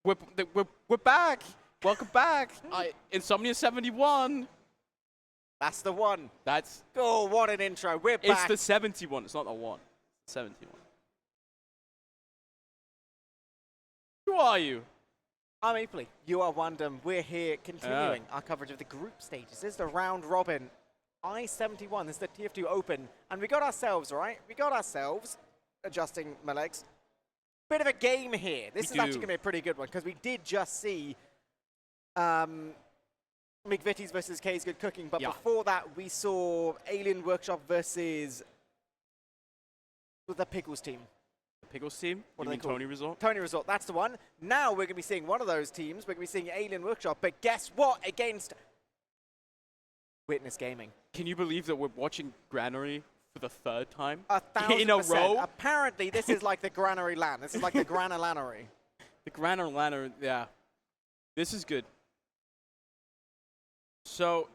We're back. Welcome back. Insomnia71. That's the one. That's. Oh, what an intro. We're back. It's the 71. It's not the one. 71. Who are you? I'm Apley. You are Wandem. We're here continuing our coverage of the group stages. This is the round robin. I-71. This is the TF2 Open. And we got ourselves, right? We got ourselves, adjusting my legs, bit of a game here. This is actually going to be a pretty good one because we did just see McVitie's versus K's Good Cooking. But before that, we saw Alien Workshop versus the Pickles team. Pickles team? What do you mean, Tony Resort? Tony Resort, that's the one. Now we're going to be seeing one of those teams. We're going to be seeing Alien Workshop. But guess what? Against Witness Gaming. Can you believe that we're watching Granary for the third time? 1,000%. In a row? Apparently, this is like the Granary land. This is like the Granalanary. The Granalanary, yeah. This is good. So,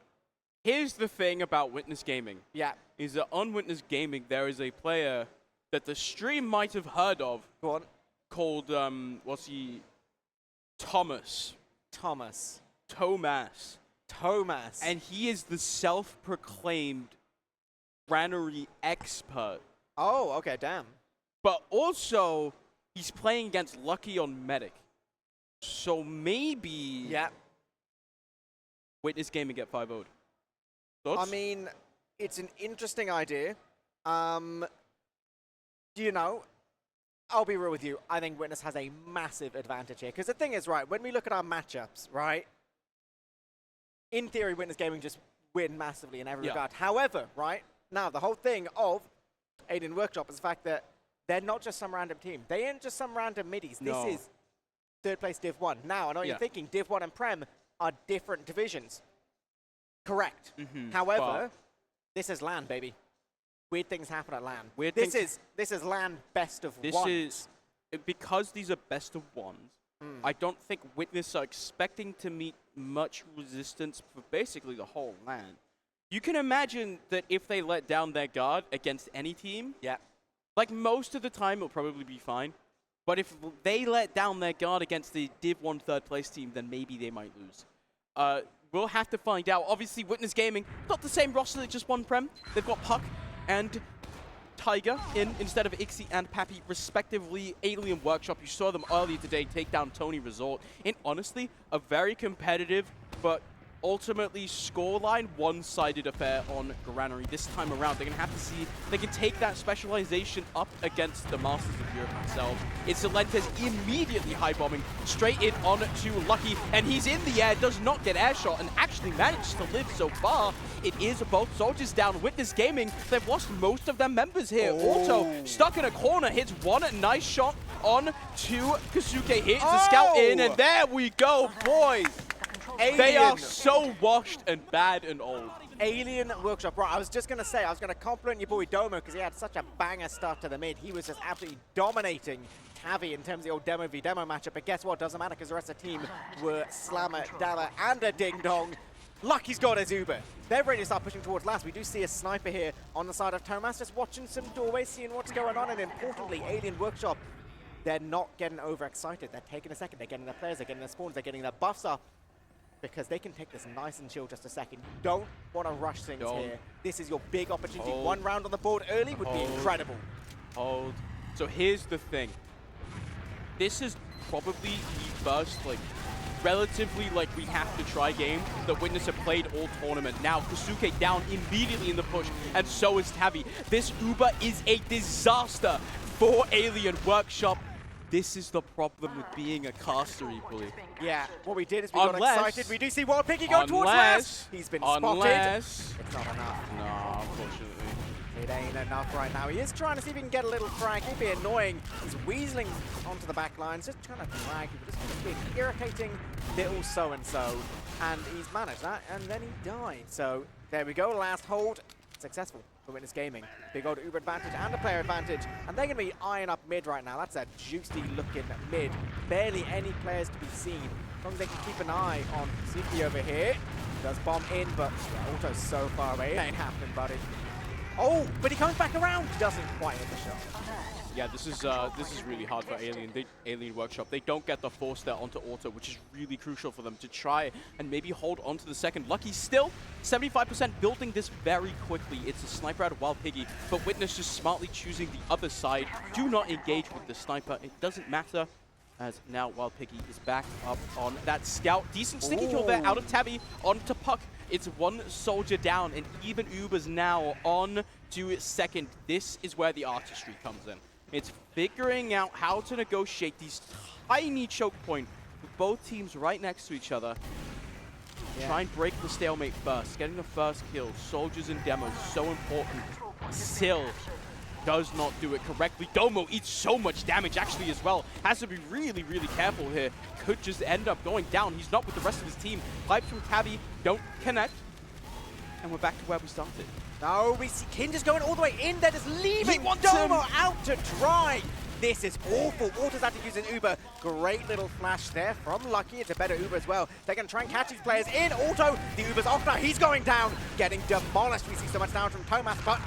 here's the thing about Witness Gaming. Yeah. Is that on Witness Gaming, there is a player that the stream might have heard of. Go on. Called, what's he? Toemas. Toemas. And he is the self-proclaimed Granary expert. Oh, okay, damn. But also, he's playing against Lucky on Medic. So maybe... Yeah. Witness Gaming get 5-0'd. Thoughts? I mean, it's an interesting idea. You know, I'll be real with you. I think Witness has a massive advantage here. Because the thing is, right, when we look at our matchups, right, in theory, Witness Gaming just win massively in every regard. However, right, now the whole thing of Alien Workshop is the fact that they're not just some random team. They ain't just some random middies. No. This is third place Div 1. Now, I know you're thinking Div 1 and Prem are different divisions. Correct. However, this is LAN, baby. Weird things happen at LAN. This is LAN best of ones. Because these are best of ones, I don't think Witness are expecting to meet much resistance for basically the whole LAN. You can imagine that if they let down their guard against any team, like most of the time it'll probably be fine. But if they let down their guard against the Div 1 third place team, then maybe they might lose. We'll have to find out. Obviously, Witness Gaming, not the same roster that just won Prem. They've got Puck and Tiger in instead of Ixie and Pappy, respectively. Alien Workshop, you saw them earlier today take down Tony Resort in, honestly, a very competitive but ultimately scoreline one-sided affair on Granary. This time around, they're going to have to see if they can take that specialization up against the Masters of Europe themselves. It's Celentes immediately high-bombing straight in on to Lucky, and he's in the air, does not get air shot, and actually manages to live so far. It is both soldiers down. Witness Gaming, they've lost most of their members here. Auto stuck in a corner, hits one nice shot on to Kasuke. Hits the scout in, and there we go, boys. Alien. They are so washed and bad and old. Alien Workshop. Right, I was just going to say, I was going to compliment your boy Domo because he had such a banger start to the mid. He was just absolutely dominating Tavi in terms of the old Demo v Demo matchup. But guess what? Doesn't matter because the rest of the team were Slammer, Dalla, and a Ding Dong. Lucky's got his Uber. They're ready to start pushing towards last. We do see a sniper here on the side of Toemas, just watching some doorways, seeing what's going on. And importantly, Alien Workshop, they're not getting overexcited. They're taking a second. They're getting their players, they're getting their spawns, they're getting their buffs up. Because they can take this nice and chill just a second. You don't want to rush things here. This is your big opportunity. One round on the board early would be incredible. So here's the thing. This is probably the first, relatively, we have to try game that Witness have played all tournament. Now, Kasuke down immediately in the push, and so is Tavi. This Uber is a disaster for Alien Workshop. This is the problem with being a caster equally. Yeah, what we did is we got excited. We do see Wild Piggy go towards last. He's been spotted. It's not enough. No, unfortunately. It ain't enough right now. He is trying to see if he can get a little frag. It'd be annoying. He's weaseling onto the back lines, just trying to drag. Just being irritating little so-and-so. And he's managed that, and then he died. So there we go, last hold. Successful for Witness Gaming. Big old Uber advantage and a player advantage. And they're going to be eyeing up mid right now. That's a juicy looking mid. Barely any players to be seen. As long as they can keep an eye on Suki over here. Does bomb in, but Auto's so far away. It ain't happening, buddy. Oh, but he comes back around. Doesn't quite hit the shot. Yeah, this is really hard for Alien Workshop. They don't get the force there onto Auto, which is really crucial for them to try and maybe hold on to the second. Lucky still 75% building this very quickly. It's a sniper out of Wild Piggy, but Witness just smartly choosing the other side. Do not engage with the sniper. It doesn't matter, as now Wild Piggy is back up on that scout. Decent sticky kill there out of Tabby onto Puck. It's one soldier down, and even Uber's now on to second. This is where the artistry comes in. It's figuring out how to negotiate these tiny choke points with both teams right next to each other. Yeah. Try and break the stalemate first. Getting the first kill. Soldiers and demos, so important. Still does not do it correctly. Domo eats so much damage actually as well. Has to be really, really careful here. Could just end up going down. He's not with the rest of his team. Pipes from Tabby don't connect. And we're back to where we started. No, we see Kin just going all the way in there, just leaving Domo out to dry. This is awful. Auto's had to use an Uber. Great little flash there from Lucky. It's a better Uber as well. They're going to try and catch these players in. Auto, the Uber's off now. He's going down, getting demolished. We see so much down from Toemas, but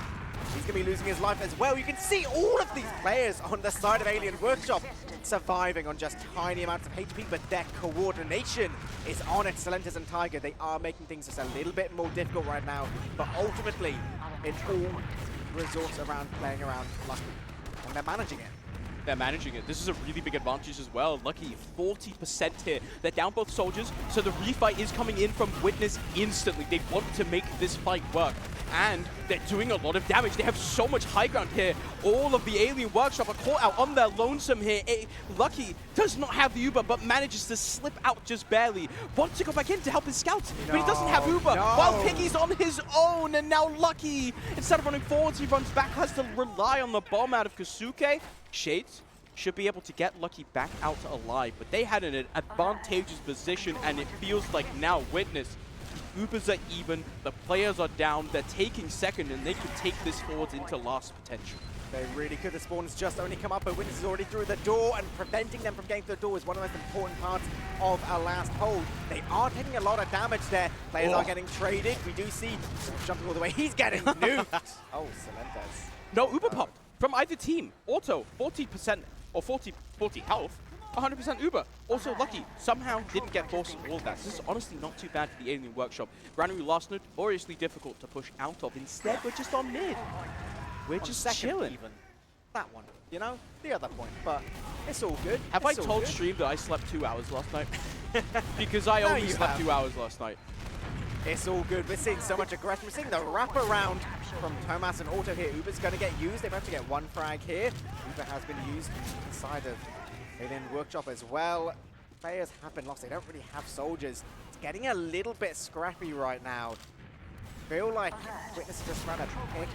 he's going to be losing his life as well. You can see all of these players on the side of Alien Workshop surviving on just tiny amounts of HP, but their coordination is on it. Silentis and Tiger, they are making things just a little bit more difficult right now, but ultimately, it all resorts around playing around Lucky, and they're managing it. They're managing it. This is a really big advantage as well. Lucky 40% here. They're down both soldiers, so the refight is coming in from Witness instantly. They want to make this fight work, and they're doing a lot of damage. They have so much high ground here. All of the Alien Workshop are caught out on their lonesome here. Lucky does not have the Uber, but manages to slip out just barely. Wants to go back in to help his scouts, but he doesn't have Uber. While Piggy's on his own, and now Lucky, instead of running forwards, he runs back, has to rely on the bomb out of Kasuke. Shades should be able to get Lucky back out alive, but they had an advantageous position, and it feels like now Witness, the Ubers are even, the players are down, they're taking second, and they could take this forwards into last potential. They really could. The spawn's just only come up, but Witness is already through the door, and preventing them from getting through the door is one of the most important parts of our last hold. They are taking a lot of damage there. Players are getting traded. We do see jumping all the way. He's getting nuked. Oh, Silentis. No Uber pop from either team. Auto, 40% or 40 health, 100% Uber. Also Lucky somehow didn't get forced all of that. This is honestly not too bad for the Alien Workshop. Brand new last notoriously difficult to push out of. Instead, we're just on mid. We're just chilling. Even. That one, you know, the other point, but it's all good. Have I told Stream that I slept 2 hours last night? Because I only slept 2 hours last night. It's all good. We're seeing so much aggression. We're seeing the wraparound from Toemas and Auto here. Uber's going to get used. They've actually get one frag here. Uber has been used inside of Alien Workshop as well. Players have been lost. They don't really have soldiers. It's getting a little bit scrappy right now. Feel like Witness just trying to pick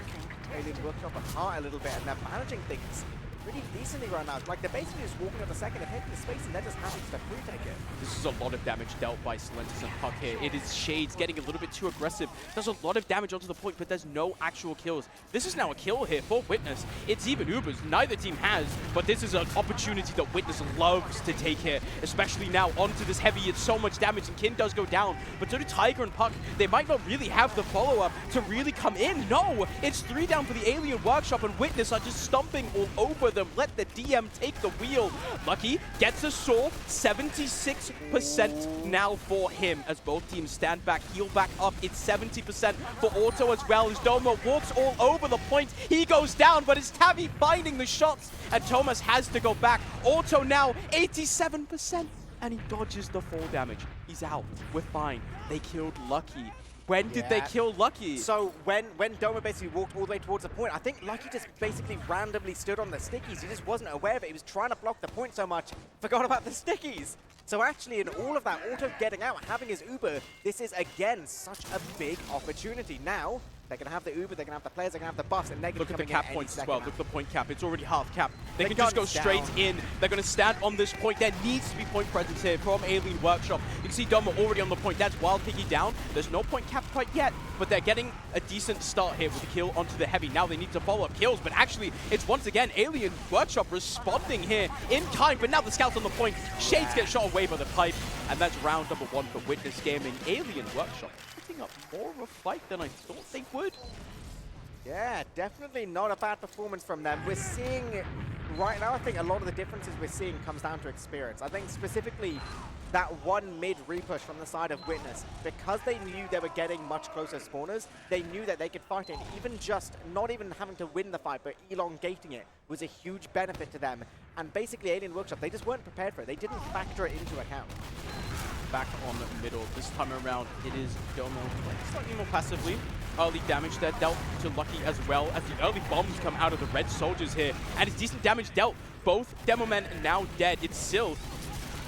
Alien Workshop apart a little bit, and they're managing things pretty decently right now. Like, they're basically just walking up the second and taking the space, and they're just happy to pre-take it. This is a lot of damage dealt by Silentis and Puck here. It is Shades getting a little bit too aggressive. Does a lot of damage onto the point, but there's no actual kills. This is now a kill here for Witness. It's even Ubers. Neither team has, but this is an opportunity that Witness loves to take here, especially now onto this heavy. It's so much damage, and Kin does go down, but so do Tiger and Puck. They might not really have the follow-up to really come in. No, it's 3 down for the Alien Workshop, and Witness are just stomping all over them. Let the DM take the wheel. Lucky gets a saw. 76% now for him as both teams stand back, heal back up. It's 70% for Auto as well as Domo walks all over the point. He goes down, but it's Tabby finding the shots, and Toemas has to go back. Auto now 87%, and he dodges the fall damage. He's out. We're fine. They killed Lucky. When did they kill Lucky? So when Domo basically walked all the way towards the point, I think Lucky just basically randomly stood on the stickies. He just wasn't aware of it. He was trying to block the point so much, forgot about the stickies. So actually, in all of that, Auto getting out, having his Uber, this is, again, such a big opportunity. Now, they're going to have the Uber, they're going to have the players, they're going to have the buffs, and they're going to look at the cap points as well. Look at the point cap. It's already half cap. They can just go straight in. They're going to stand on this point. There needs to be point presence here from Alien Workshop. You can see Domo already on the point. That's Wild Piggy down. There's no point cap quite yet, but they're getting a decent start here with a kill onto the heavy. Now they need to follow up kills, but actually, it's once again Alien Workshop responding here in time, but now the scouts on the point. Shades get shot away by the pipe, and that's round number 1 for Witness Gaming. Alien Workshop putting up more of a fight than I thought they would. Yeah, definitely not a bad performance from them. We're seeing right now, I think a lot of the differences we're seeing comes down to experience. I think specifically that one mid repush from the side of Witness, because they knew they were getting much closer spawners, they knew that they could fight it. Even just not even having to win the fight, but elongating it was a huge benefit to them. And basically, Alien Workshop, they just weren't prepared for it. They didn't factor it into account. Back on the middle. This time around, it is Domo slightly more passively. Early damage there dealt to Lucky as well as the early bombs come out of the red soldiers here. And it's decent damage dealt. Both Demo Men now dead. It's still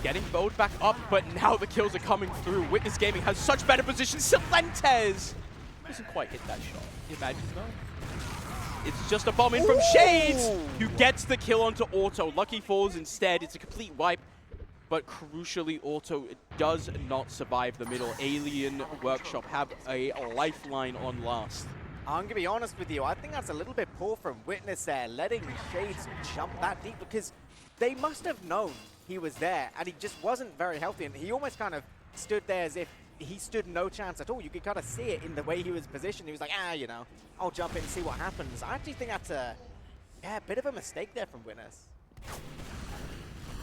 getting bowed back up, but now the kills are coming through. Witness Gaming has such better position. Silentes doesn't quite hit that shot. Imagine though. It's just a bomb in from Shades, who gets the kill onto Auto. Lucky falls instead. It's a complete wipe. But crucially, Auto does not survive the middle. Alien Workshop have a lifeline on last. I'm going to be honest with you. I think that's a little bit poor from Witness there, letting Shades jump that deep, because they must have known he was there, and he just wasn't very healthy. And he almost kind of stood there as if he stood no chance at all. You could kind of see it in the way he was positioned. He was like, you know, I'll jump in and see what happens. I actually think that's a bit of a mistake there from Witness.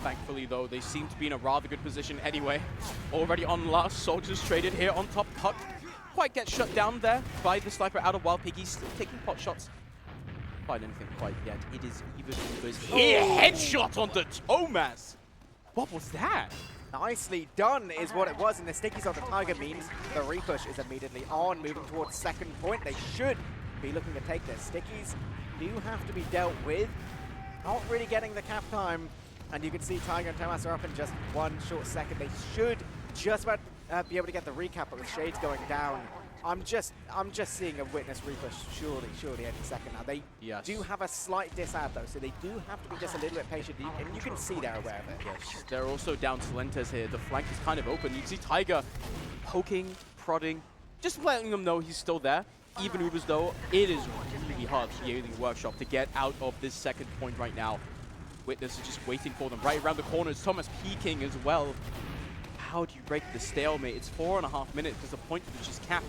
Thankfully, though, they seem to be in a rather good position anyway. Already on last, Soldiers traded here on top. Puck quite gets shut down there by the sniper out of Wild Piggy, still taking pot shots. Find anything quite yet. It is even here. Headshot onto toemas. What was that? Nicely done is what it was, and the stickies on the Tiger means the repush is immediately on, moving towards second point. They should be looking to take their stickies. Do have to be dealt with. Not really getting the cap time. And you can see Tiger and toemas are up in just one short second. They should just about be able to get the recap, but with Shades going down, I'm just seeing a Witness repush surely any second now. They do have a slight disad though, so they do have to be just a little bit patient, and you can see they're aware of it. Yes, they're also down Silentes here. The flank is kind of open. You can see Tiger poking, prodding, just letting them know he's still there. Even Ubers though, it is really hard for the Alien Workshop to get out of this second point right now. Witness is just waiting for them right around the corners. toemas peeking as well. How do you break the stalemate? It's 4.5 minutes because the point is just capped.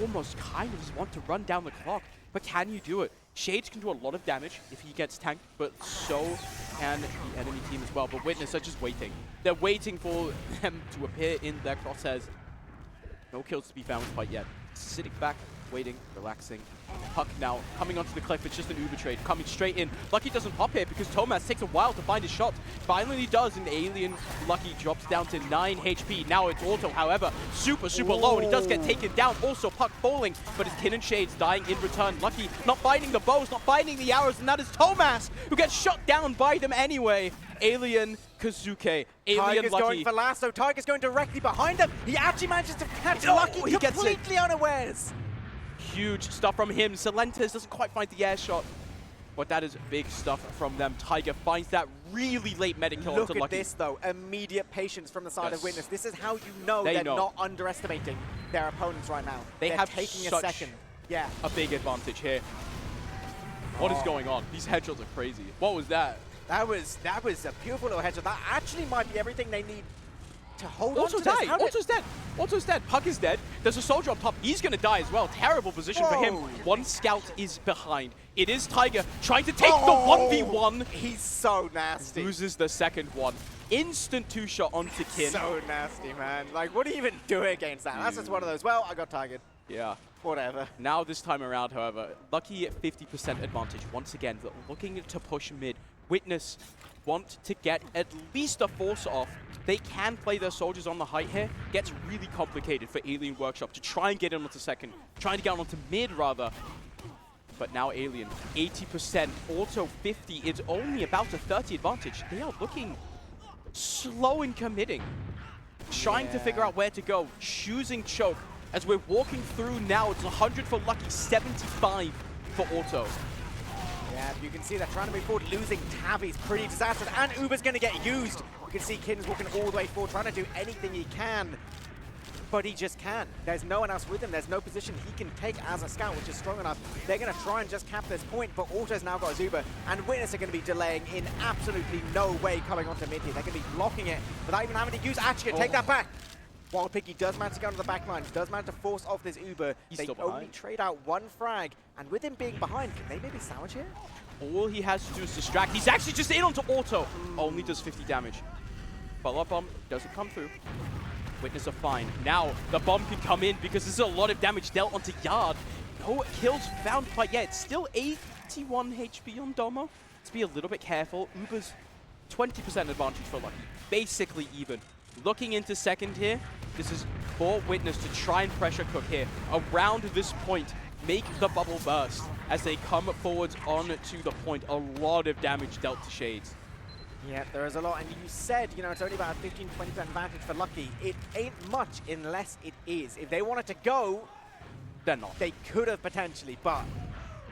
Almost kind of just want to run down the clock, but can you do it? Shades can do a lot of damage if he gets tanked, but so can the enemy team as well. But Witness are just waiting. They're waiting for them to appear in their crosshairs. No kills to be found quite yet. Sitting back, waiting, relaxing. Puck now coming onto the cliff. It's just an Uber trade coming straight in. Lucky doesn't pop here because toemas takes a while to find his shot. Finally does, and Alien Lucky drops down to 9 HP. Now it's Auto, however, super low, and he does get taken down. Also Puck falling, but it's Kin and Shades dying in return. Lucky not finding the bows, not finding the arrows, and that is toemas who gets shot down by them anyway. Alien Kazuke. Alien Tiger's Lucky going for last, so Tiger's going directly behind them. He actually manages to catch Lucky he gets completely unawares. Huge stuff from him. Silentes doesn't quite find the air shot, but that is big stuff from them. Tiger finds that really late medic kill onto Lucky. Look at this though, immediate patience from the side of Witness. This is how you know they're not underestimating their opponents right now. They're have taking a second. Yeah, a big advantage here. What is going on? These headshots are crazy. What was that? That was a beautiful little headshot. That actually might be everything they need to hold on to this. Auto's dead. Auto's dead. Puck is dead. There's a soldier up top. He's going to die as well. Terrible position for him. One scout is behind. It is Tiger trying to take the 1v1. He's so nasty. Loses the second one. Instant two-shot onto Kin. So nasty, man. Like, what do you even do against that? That's just one of those, well, I got Tigered. Yeah. Whatever. Now this time around, however, Lucky at 50% advantage. Once again, looking to push mid. Witness want to get at least a force off. They can play their soldiers on the height here. Gets really complicated for Alien Workshop to try and get in onto second. Trying to get onto mid, rather. But now Alien, 80%, Auto 50. It's only about a 30 advantage. They are looking slow in committing. Trying to figure out where to go. Choosing choke. As we're walking through now, it's 100 for Lucky, 75 for Auto. Yeah, you can see they're trying to move forward. Losing Tavi's pretty disastrous, and Uber's going to get used. You can see Kin's walking all the way forward, trying to do anything he can. But he just can't. There's no one else with him. There's no position he can take as a scout, which is strong enough. They're going to try and just cap this point, but Auto's now got Zuba, and Witness are going to be delaying in absolutely no way coming onto mid here. They're going to be blocking it without even having to use Achia. Take that back. While Picky does manage to go into the back line, does manage to force off this Uber. They only trade out one frag, and with him being behind, can they maybe sandwich here? All he has to do is distract. He's actually just in onto auto. Only does 50 damage. Follow-up bomb doesn't come through. Witness are fine. Now the bomb can come in because there's a lot of damage dealt onto Yard. No kills found quite yet. It's still 81 HP on Domo. Let's be a little bit careful. Uber's 20% advantage for Lucky. Basically even. Looking into second here, this is for Witness to try and pressure cook here. Around this point, make the bubble burst as they come forwards on to the point. A lot of damage dealt to Shades. Yeah, there is a lot. And you said, you know, it's only about a 15-20% advantage for Lucky. It ain't much unless it is. If they wanted to go, they're not. They could have potentially, but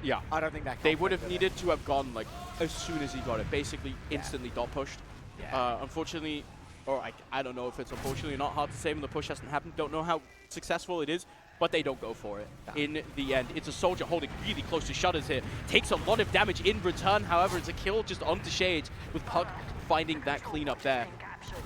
yeah, I don't think that they would have needed to have gone like as soon as he got it. Basically, instantly dot pushed. Yeah. Unfortunately, or I don't know if it's unfortunately or not, hard to say when the push hasn't happened. Don't know how successful it is, but they don't go for it. In the end, it's a Soldier holding really close to shutters here. Takes a lot of damage in return. However, it's a kill just onto Shades with Puck finding that cleanup there.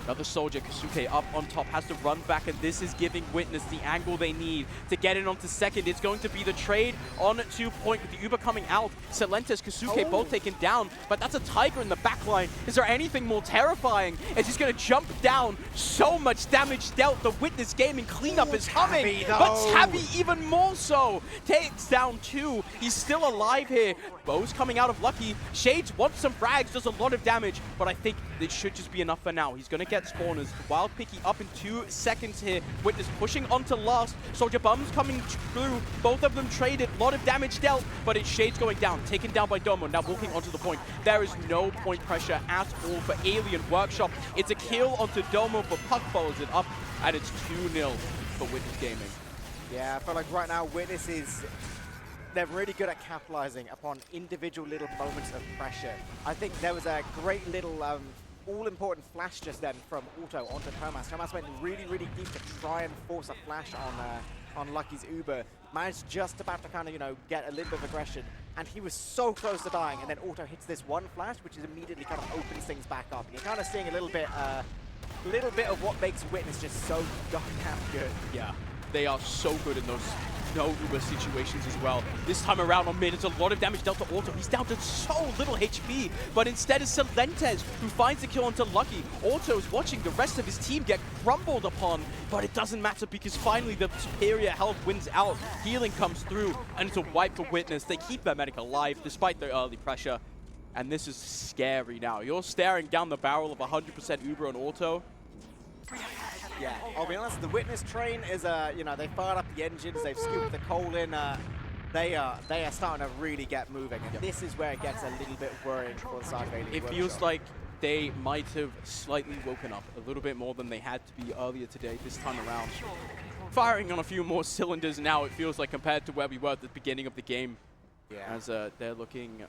Another Soldier, Kasuke up on top, has to run back, and this is giving Witness the angle they need to get in onto second. It's going to be the trade on 2 point with the Uber coming out. Silentes, Kasuke both taken down, but that's a Tiger in the back line. Is there anything more terrifying? As he's going to jump down, so much damage dealt. The Witness gaming cleanup is humming, but Tabby even more so. Takes down 2. He's still alive here. Bo's coming out of Lucky. Shades wants some frags, does a lot of damage, but I think it should just be enough for now. He's going to get spawners. Wild Picky up in 2 seconds here. Witness pushing onto last. Soldier Bums coming through. Both of them traded. A lot of damage dealt, but it's Shades going down. Taken down by Domo. Now walking onto the point. There is no point pressure at all for Alien Workshop. It's a kill onto Domo, but Puck follows it up, and it's 2-0 for Witness Gaming. Yeah, I feel like right now Witness is... They're really good at capitalizing upon individual little moments of pressure. I think there was a great little all-important flash just then from Auto onto toemas. toemas went really, really deep to try and force a flash on Lucky's Uber. Managed just about to kind of, you know, get a little bit of aggression, and he was so close to dying, and then Auto hits this one flash, which is immediately kind of opens things back up. And you're kind of seeing a little bit of what makes Witness just so goddamn good. Yeah, they are so good in those no Uber situations as well. This time around on mid, it's a lot of damage dealt to Auto. He's down to so little HP, but instead is Silentes who finds the kill onto Lucky. Auto's watching the rest of his team get crumbled upon, but it doesn't matter because finally the superior health wins out. Healing comes through, and it's a wipe for Witness. They keep their medic alive despite the early pressure, and this is scary now. You're staring down the barrel of 100% Uber on Auto. Yeah, I'll be honest, the Witness train is, you know, they fired up the engines, they've scooped the coal in, they are starting to really get moving, and this is where it gets a little bit worrying for the side of Alien Workshop. It feels like they might have slightly woken up a little bit more than they had to be earlier today, this time around. Firing on a few more cylinders now, it feels like, compared to where we were at the beginning of the game, as they're looking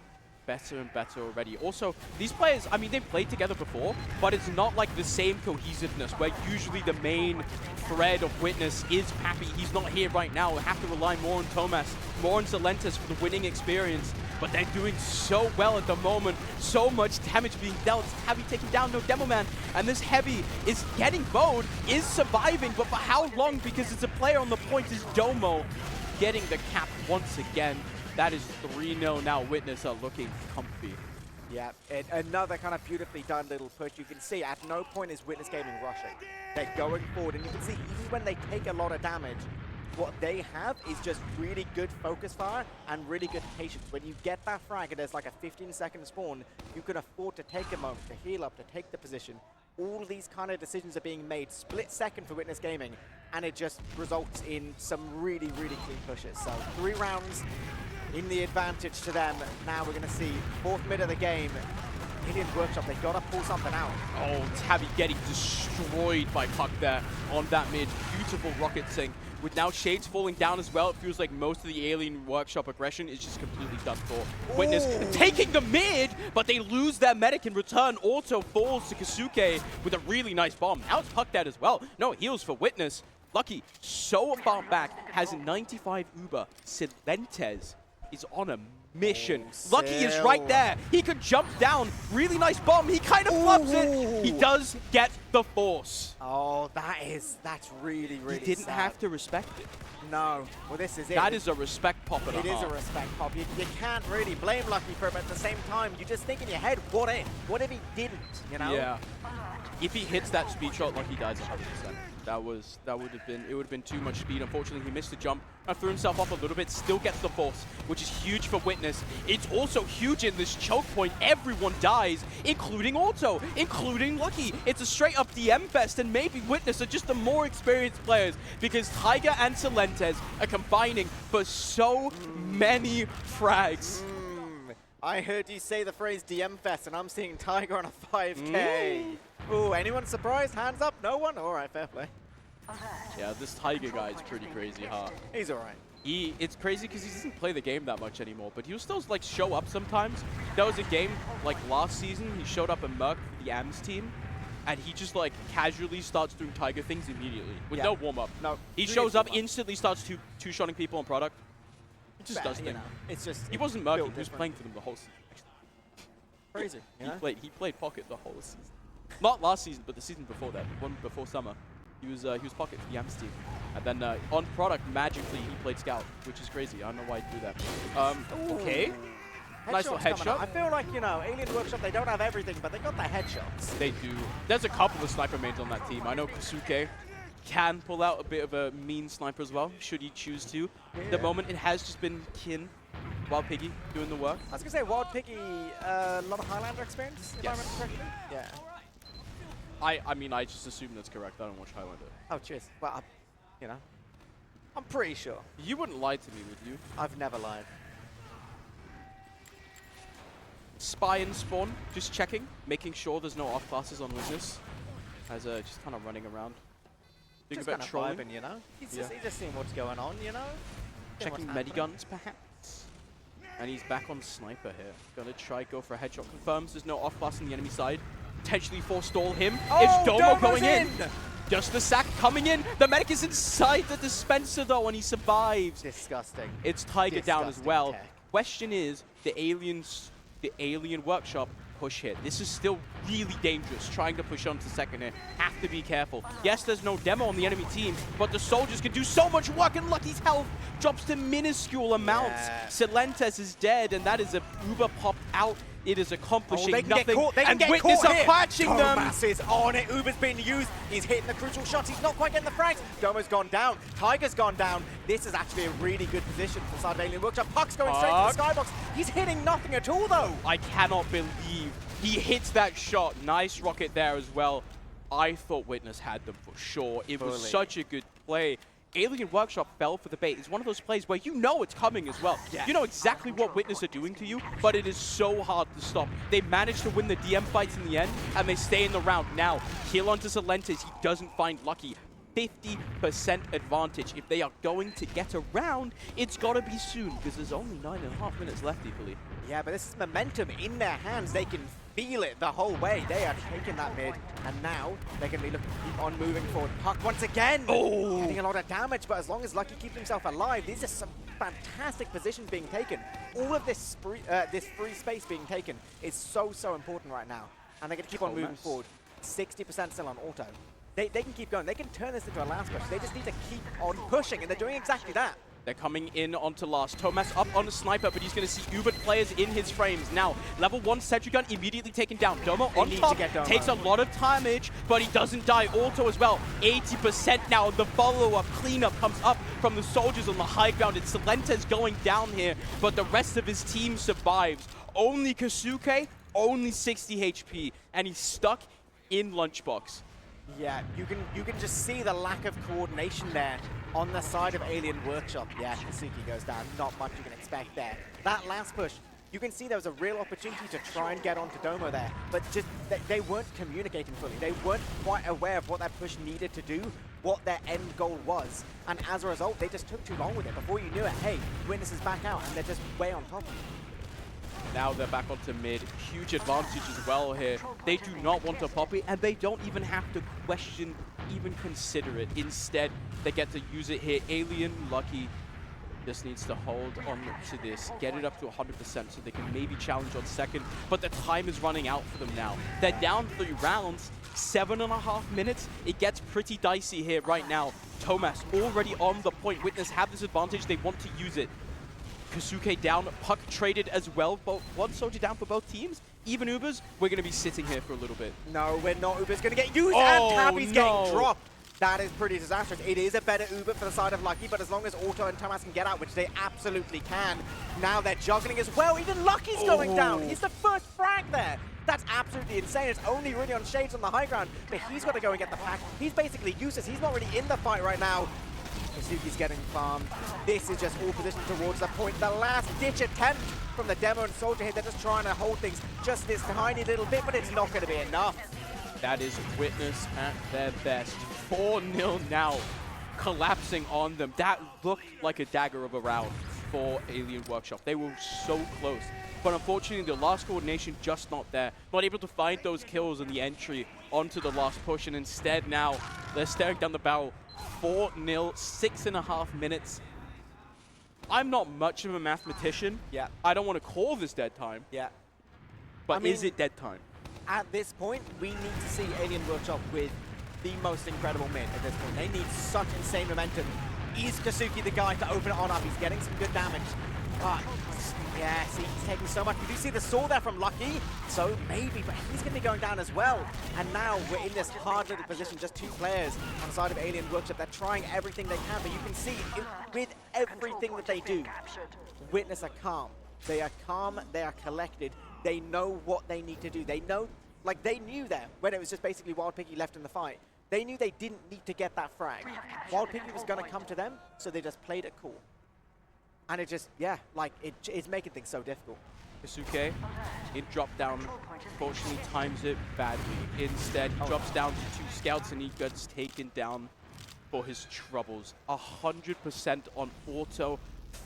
better and better already. Also, these players, I mean, they've played together before, but it's not like the same cohesiveness where usually the main thread of Witness is Pappy. He's not here right now. We have to rely more on toemas, more on Silentes for the winning experience, but they're doing so well at the moment. So much damage being dealt. Heavy taking down no Demo Man, and this Heavy is getting bowed, is surviving, but for how long? Because it's a player on the point is Domo getting the cap once again. That is 3-0 now. Witness are looking comfy. Yeah, another kind of beautifully done little push. You can see at no point is Witness Gaming rushing. They're going forward, and you can see even when they take a lot of damage, what they have is just really good focus fire and really good patience. When you get that frag and there's like a 15-second spawn, you can afford to take a moment to heal up, to take the position. All these kind of decisions are being made split second for Witness Gaming, and it just results in some really, really clean pushes. So 3 rounds in the advantage to them. Now we're going to see 4th mid of the game. Alien Workshop, they got to pull something out. Oh, Tabby getting destroyed by Puck there on that mid. Beautiful rocket sink. With now Shades falling down as well, it feels like most of the Alien Workshop aggression is just completely done for. Witness taking the mid, but they lose their medic in return. Auto falls to Kasuke with a really nice bomb. Now it's Puck dead as well. No heals for Witness. Lucky, so far back, has 95 Uber. Silentes is on a mission. Lucky is right there. He could jump down. Really nice bomb. He kind of flubs it. He does get the force. Oh, that's really, really He didn't sad. have to respect it. No. Well, this is it. That is a respect pop and a It is half. a respect pop. You can't really blame Lucky for it, but at the same time, you just think in your head, what if? What if he didn't, you know? Yeah. If he hits that speed shot, Lucky dies 100%. It would have been too much speed. Unfortunately, he missed the jump and threw himself off a little bit. Still gets the force, which is huge for Witness. It's also huge in this choke point. Everyone dies, including Auto, including Lucky. It's a straight up DM fest, and maybe Witness are just the more experienced players because Tiger and Celentes are combining for so many frags. I heard you say the phrase DM Fest, and I'm seeing Tiger on a 5K. Ooh, anyone surprised? Hands up? No one? All right, fair play. Yeah, this Tiger guy is pretty crazy, huh? He's all right. It's crazy because he doesn't play the game that much anymore, but he'll still like show up sometimes. There was a game like last season, he showed up in Merc for the AMS team, and he just like casually starts doing Tiger things immediately with no warm-up. No. He shows up, instantly starts two-shotting people on product. He just does You things. know, it's just He wasn't Merc, he was playing for them the whole season. crazy. You know? He played Pocket the whole season. Not last season, but the season before that, the one before summer. He was Pocket for the AMS team. And then on product, magically, he played Scout, which is crazy. I don't know why he'd do that. Okay. Nice little Headshots coming out. headshot. I feel like, you know, Alien Workshop, they don't have everything, but they got the headshots. They do. There's a couple of sniper mains on that team. I know Kasuke can pull out a bit of a mean sniper as well, should he choose to. At the moment, it has just been Kin, Wild Piggy, doing the work. I was going to say, Wild Piggy, a lot of Highlander experience, if I remember correctly. Yeah. I mean, I just assume that's correct. I don't watch Highlander. Oh, cheers. Well, you know, I'm pretty sure. You wouldn't lie to me, would you? I've never lied. Spy and Spawn, just checking, making sure there's no off classes on Witness. As just kind of running around. Doing Just a bit kind of of trolling. vibing, you know? He's just seeing what's going on, you know? Seeing Checking what's happening. mediguns, perhaps. And he's back on Sniper here. Gonna try go for a headshot. Confirms there's no off class on the enemy side. Potentially forestall him. It's Domo Domo's going in. Just the sack coming in. The medic is inside the dispenser though, and he survives. Disgusting. It's Tiger down as Disgusting well. tech. Question is, the Alien Workshop push here. This is still really dangerous, trying to push onto second here. Have to be careful. Yes, there's no demo on the enemy team, but the soldiers can do so much work, and Lucky's health drops to minuscule amounts. Yeah. Celentes is dead, and that is a Uber popped out. It is accomplishing they can nothing, get caught. They can and get Witness caught are here. catching them. Toemas is on it. Uber's being used. He's hitting the crucial shots. He's not quite getting the frags. Domo's gone down. Tiger's gone down. This is actually a really good position for the side of Alien Workshop. Puck's going straight to the skybox. He's hitting nothing at all, though. I cannot believe he hits that shot. Nice rocket there as well. I thought Witness had them for sure. It was such a good play. Alien Workshop fell for the bait. It's one of those plays where you know it's coming as well. Yeah. You know exactly what Witness are doing to you, but it is so hard to stop. They managed to win the DM fights in the end, and they stay in the round. Now, kill onto Celentes. He doesn't find Lucky. 50% advantage. If they are going to get around, it's got to be soon, because there's only 9.5 minutes left, equally. Yeah, but this is momentum in their hands. They can feel it the whole way. They are taking that mid, and now they're going to be looking to keep on moving forward. Puck once again, getting a lot of damage, but as long as Lucky keeps himself alive, these are some fantastic positions being taken. All of this free space being taken is so important right now, and they're going to keep on moving forward. 60% still on auto. They can keep going. They can turn this into a last push. They just need to keep on pushing, and they're doing exactly that. They're coming in onto last. Toemas up on the sniper, but he's going to see Uber players in his frames. Now, level 1 sentry gun immediately taken down. Domo on top, takes a lot of damage, but he doesn't die. Auto as well, 80% now. The follow-up cleanup comes up from the soldiers on the high ground. It's Celentes going down here, but the rest of his team survives. Only Kasuke, only 60 HP, and he's stuck in Lunchbox. Yeah, you can just see the lack of coordination there on the side of Alien Workshop. Yeah, Kasuke goes down. Not much you can expect there. That last push, you can see there was a real opportunity to try and get onto Domo there, but just they weren't communicating fully. They weren't quite aware of what that push needed to do, what their end goal was, and as a result, they just took too long with it. Before you knew it, hey, Witness is back out, and they're just way on top of it. Now they're back onto mid. Huge advantage as well here. They do not want to pop it, and they don't even have to question, even consider it. Instead, they get to use it here. Alien Lucky just needs to hold on to this, get it up to 100% so they can maybe challenge on second, but the time is running out for them now. They're down 3 rounds. 7.5 minutes. It gets pretty dicey here right now. toemas already on the point. Witness have this advantage. They want to use it. Kasuke down. Puck traded as well. But one soldier down for both teams. Even Ubers, we're going to be sitting here for a little bit. No, we're not. Uber's going to get used, and Tabby's getting dropped. That is pretty disastrous. It is a better Uber for the side of Lucky, but as long as Auto and toemas can get out, which they absolutely can, now they're juggling as well. Even Lucky's going down. He's the first frag there. That's absolutely insane. It's only really on Shades on the high ground, but he's got to go and get the frag. He's basically useless. He's not really in the fight right now. Kazuki's getting farmed. This is just all positioned towards the point. The last ditch attempt from the Demo and Soldier here. They're just trying to hold things just this tiny little bit, but it's not going to be enough. That is Witness at their best. 4-0 now, collapsing on them. That looked like a dagger of a round for Alien Workshop. They were so close. But unfortunately, the last coordination just not there. Not able to find those kills in the entry onto the last push. And instead now, they're staring down the barrel. 4-0, 6.5 minutes. I'm not much of a mathematician. Yeah. I don't want to call this dead time. Yeah. But I mean, is it dead time? At this point, we need to see Alien Workshop with the most incredible mid at this point. They need such insane momentum. Is Kasuki the guy to open it on up? He's getting some good damage. But, yeah, see, he's taking so much. We do see the saw there from Lucky, so maybe, but he's going to be going down as well. And now we're in this hard little position, just 2 players on the side of Alien Workshop. They're trying everything they can, but you can see with everything that they do, Witness are calm. They are calm, they are collected. They know what they need to do. They know, like they knew there when it was just basically Wild Piggy left in the fight. They knew they didn't need to get that frag. Wild Piggy was going to come to them, so they just played it cool. And it just, yeah, like it's making things so difficult. Kasuke, in drop down, unfortunately times it badly. Instead, he drops down to 2 scouts and he gets taken down for his troubles. 100% on Auto.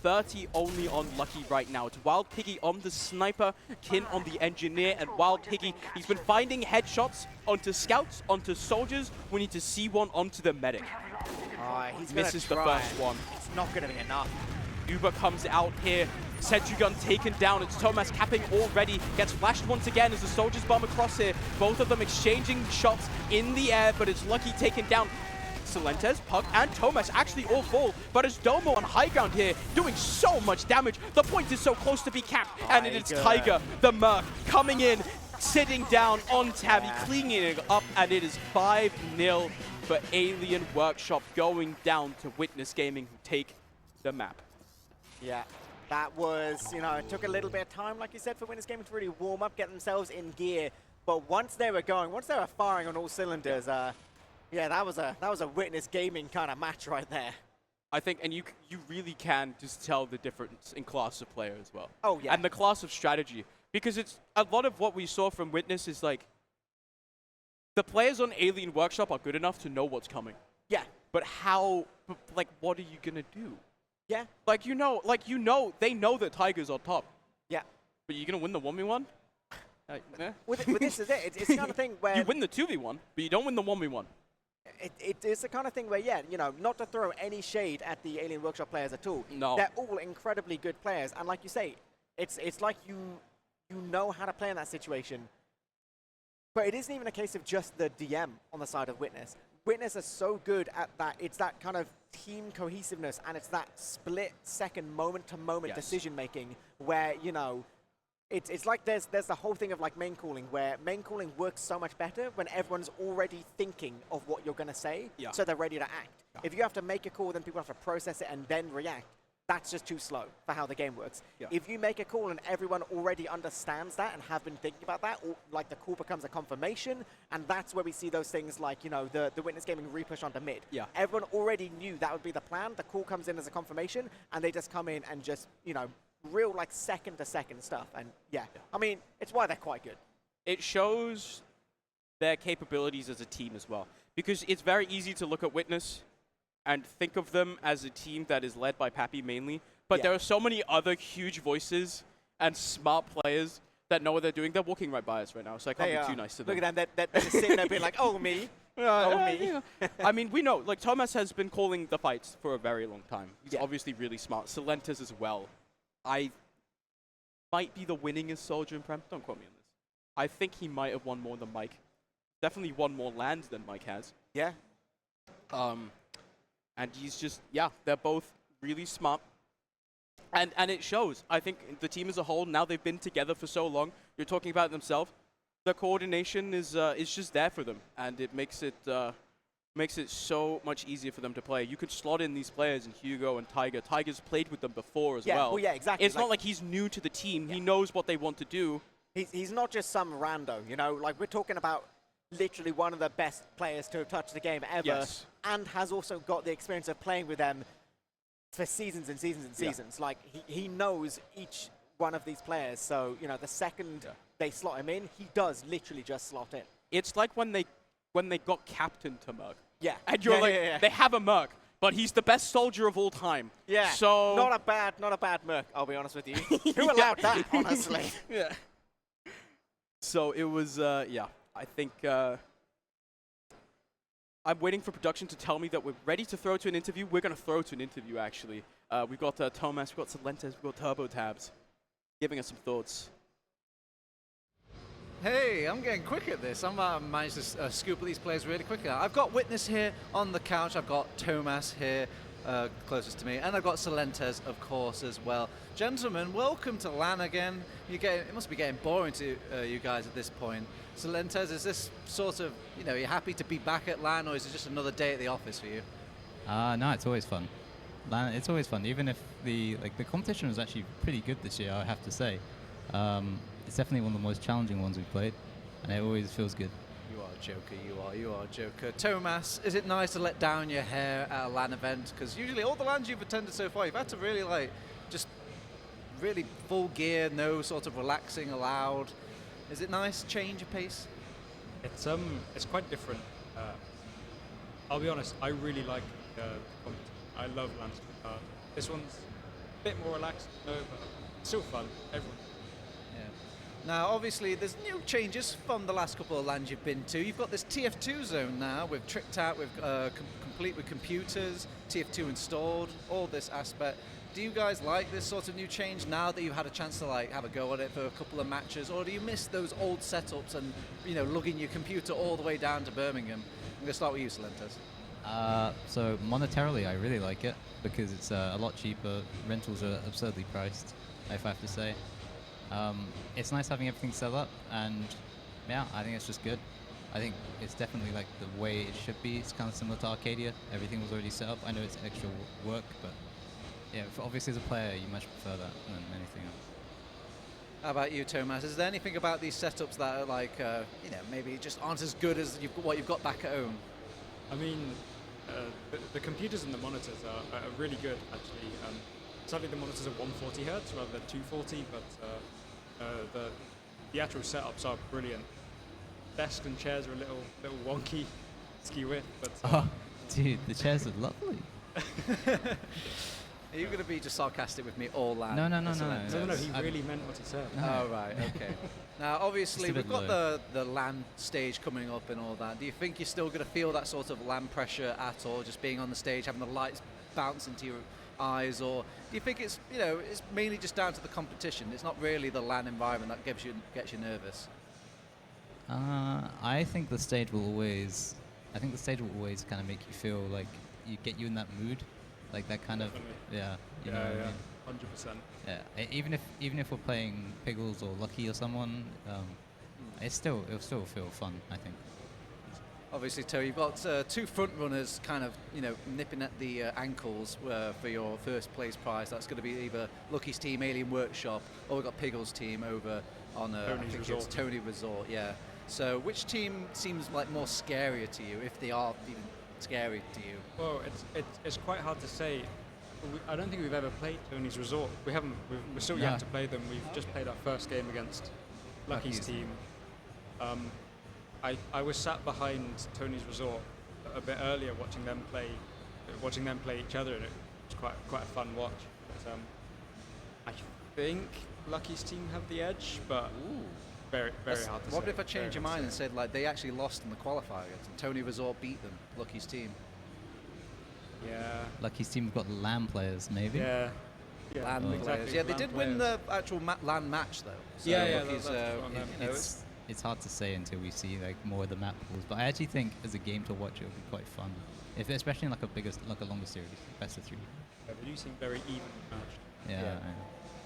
30 only on Lucky right now. It's Wild Piggy on the sniper, Kin on the engineer, and Wild Piggy, he's been finding headshots onto scouts, onto soldiers. We need to see one onto the medic. He's misses the first one. It's not going to be enough. Uber comes out here. Sentry gun taken down. It's toemas capping already. Gets flashed once again as the soldiers bomb across here. Both of them exchanging shots in the air, but it's Lucky taken down. Silentes, Puck, and toemas actually all fall, but it's Domo on high ground here, doing so much damage. The point is so close to be capped, and it is Tiger, the Merc, coming in, sitting down on Tabby, cleaning it up, and it is 5-0 for Alien Workshop, going down to Witness Gaming, who take the map. Yeah, that was, you know, it took a little bit of time, like you said, for Witness Gaming to really warm up, get themselves in gear, but once they were going, once they were firing on all cylinders, yeah, that was a Witness Gaming kind of match right there. I think, and you really can just tell the difference in class of player as well. Oh, yeah. And the class of strategy. Because it's a lot of what we saw from Witness is like, the players on Alien Workshop are good enough to know what's coming. Yeah. But how, like, what are you going to do? Yeah. Like, they know that Tiger's on top. Yeah. But you're going to win the 1v1? With this is it. It's the kind of thing where... You win the 2v1, but you don't win the 1v1. It's the kind of thing where, yeah, you know, not to throw any shade at the Alien Workshop players at all. No. They're all incredibly good players. And like you say, it's like you know how to play in that situation. But it isn't even a case of just the DM on the side of Witness. Witness are so good at that. It's that kind of team cohesiveness, and it's that split-second, moment-to-moment decision-making where, you know, it's like there's the whole thing of like main calling, where main calling works so much better when everyone's already thinking of what you're going to say, so they're ready to act. Yeah. If you have to make a call, then people have to process it and then react. That's just too slow for how the game works. Yeah. If you make a call and everyone already understands that and have been thinking about that, or like the call becomes a confirmation, and that's where we see those things like, you know, the Witness Gaming repush onto mid. Yeah. Everyone already knew that would be the plan. The call comes in as a confirmation, and they just come in and just, you know, real like second-to-second stuff. And yeah, I mean, it's why they're quite good. It shows their capabilities as a team as well. Because it's very easy to look at Witness and think of them as a team that is led by Pappy mainly. But there are so many other huge voices and smart players that know what they're doing. They're walking right by us right now, so I can't be too nice to them. Look at them. They're just sitting there being like, oh, me. Oh, me. Yeah. I mean, we know. Like, toemas has been calling the fights for a very long time. He's obviously really smart. Silentes as well. I might be the winningest soldier in Prem. Don't quote me on this. I think he might have won more than Mike. definitely won more lands than Mike has. Yeah. And he's just, yeah, they're both really smart. And it shows. I think the team as a whole, now they've been together for so long, you're talking about themselves, the coordination is just there for them, and it makes it so much easier for them to play. You could slot in these players in Hugo and Tiger. Tiger's played with them before as well. Well, yeah, exactly. It's not like he's new to the team. Yeah. He knows what they want to do. He's not just some rando, you know? Like, we're talking about literally one of the best players to have touched the game ever, yes. and has also got the experience of playing with them for seasons and seasons and seasons. Like, he knows each one of these players, so, you know, the second they slot him in, he does literally just slot in. It's like when they got captain to Merc. Yeah. And you're they have a Merc, but he's the best soldier of all time. Yeah. So not a bad Merc, I'll be honest with you. Who allowed that, honestly? Yeah. So it was, I think I'm waiting for production to tell me that we're ready to throw to an interview. We're going to throw to an interview, actually. We've got toemas, we've got Silentes, we've got Turbo Tabs giving us some thoughts. Hey, I'm getting quick at this. I'm managed to scoop these players really quickly. I've got Witness here on the couch. I've got toemas here closest to me. And I've got Silentes, of course, as well. Gentlemen, welcome to LAN again. It must be getting boring to you guys at this point. Silentes, is this sort of, you're happy to be back at LAN, or is it just another day at the office for you? No, it's always fun. LAN, it's always fun, even if the competition was actually pretty good this year, I have to say. It's definitely one of the most challenging ones we've played, and it always feels good. You are a joker, you are a joker. toemas, is it nice to let down your hair at a LAN event? Because usually all the LANs you've attended so far, you've had to really just really full gear, no sort of relaxing allowed. Is it nice, change of pace? It's quite different. I'll be honest, I really like competition. I love LANs. This one's a bit more relaxed, but still fun. Everyone. Now, obviously, there's new changes from the last couple of LANs you've been to. You've got this TF2 zone now. We've tricked out with complete with computers, TF2 installed, all this aspect. Do you guys like this sort of new change now that you've had a chance to have a go at it for a couple of matches, or do you miss those old setups and lugging your computer all the way down to Birmingham? I'm going to start with you, Silentes. So monetarily, I really like it because it's a lot cheaper. Rentals are absurdly priced, if I have to say. It's nice having everything set up, and yeah, I think it's just good. I think it's definitely like the way it should be. It's kind of similar to Arcadia. Everything was already set up. I know it's extra work, but yeah, obviously as a player, you much prefer that than anything else. How about you, toemas? Is there anything about these setups that are maybe just aren't as good as what you've got back at home? I mean, the computers and the monitors are really good, actually. Sadly, the monitors are 140 hertz rather than 240, but the actual setups are brilliant. Desk and chairs are a little wonky, skew with, but oh, dude, the chairs are lovely. Are you going to be just sarcastic with me all LAN? No. No, he really meant what he said. No. Oh, right, okay. Now, obviously, we've got the LAN stage coming up and all that. Do you think you're still going to feel that sort of LAN pressure at all, just being on the stage, having the lights bounce into your eyes, or do you think it's it's mainly just down to the competition? It's not really the LAN environment that gets you nervous. I think the stage will always kind of make you feel like get you in that mood, like that kind Definitely. of yeah, what I mean? 100%. Yeah, even if we're playing Piggles or Lucky or someone, it'll still feel fun, I think. Obviously, Toe, you've got two front runners kind of, nipping at the ankles for your first place prize. That's going to be either Lucky's team, Alien Workshop, or we've got Piggles' team over on it's Tony Resort. Yeah. So, which team seems like more scarier to you, if they are even scary to you? Well, it's quite hard to say. I don't think we've ever played Tony's Resort. We're still yet to play them. We've just played our first game against Lucky's team. I was sat behind Tony's Resort a bit earlier, watching them play each other, and it was quite a fun watch. But, I think Lucky's team have the edge, but very hard to say. What if I change your mind and said they actually lost in the qualifiers and Tony Resort beat them, Lucky's team? Yeah. Lucky's team have got LAN players, maybe. Yeah. LAN players. Exactly. Yeah, they LAN did win the actual LAN match though. So yeah, Lucky's, that's it's hard to say until we see like more of the map pools. But I actually think as a game to watch, it'll be quite fun. If especially in like a longer series, best of 3. They do seem very evenly matched. Yeah.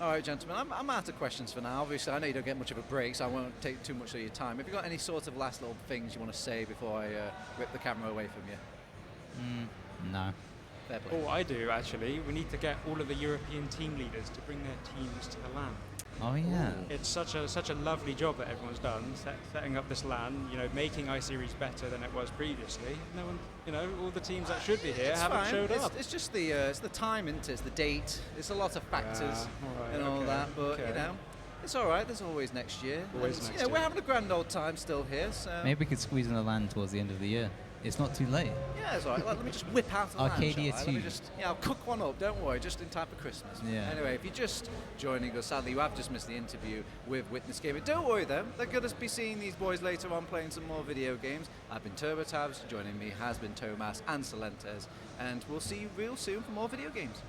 All right, gentlemen, I'm out of questions for now. Obviously, I know you don't get much of a break, so I won't take too much of your time. Have you got any sort of last little things you want to say before I rip the camera away from you? No. Fair play. Oh, I do actually. We need to get all of the European team leaders to bring their teams to the LAN. Oh yeah. It's such a lovely job that everyone's done, setting up this LAN. You know, making iSeries better than it was previously. No one, you know, all the teams that should be here It's haven't fine. showed up. It's just the time, isn't it? It's the date. It's a lot of factors all right, and all okay, that, but okay. you know, it's all right. There's always next year. Always And, next you know, we're year. having a grand old time still here. So Maybe we could squeeze in a LAN towards the end of the year. It's not too late. yeah, it's all right. Let me just whip out a Arcadia Let me 2. just, I'll cook one up. Don't worry, just in time for Christmas. Yeah. Anyway, if you're just joining us, sadly you have just missed the interview with Witness Gaming. Don't worry though, they're going to be seeing these boys later on playing some more video games. I've been TurboTabs. Joining me has been Tomas and Solentes, and we'll see you real soon for more video games.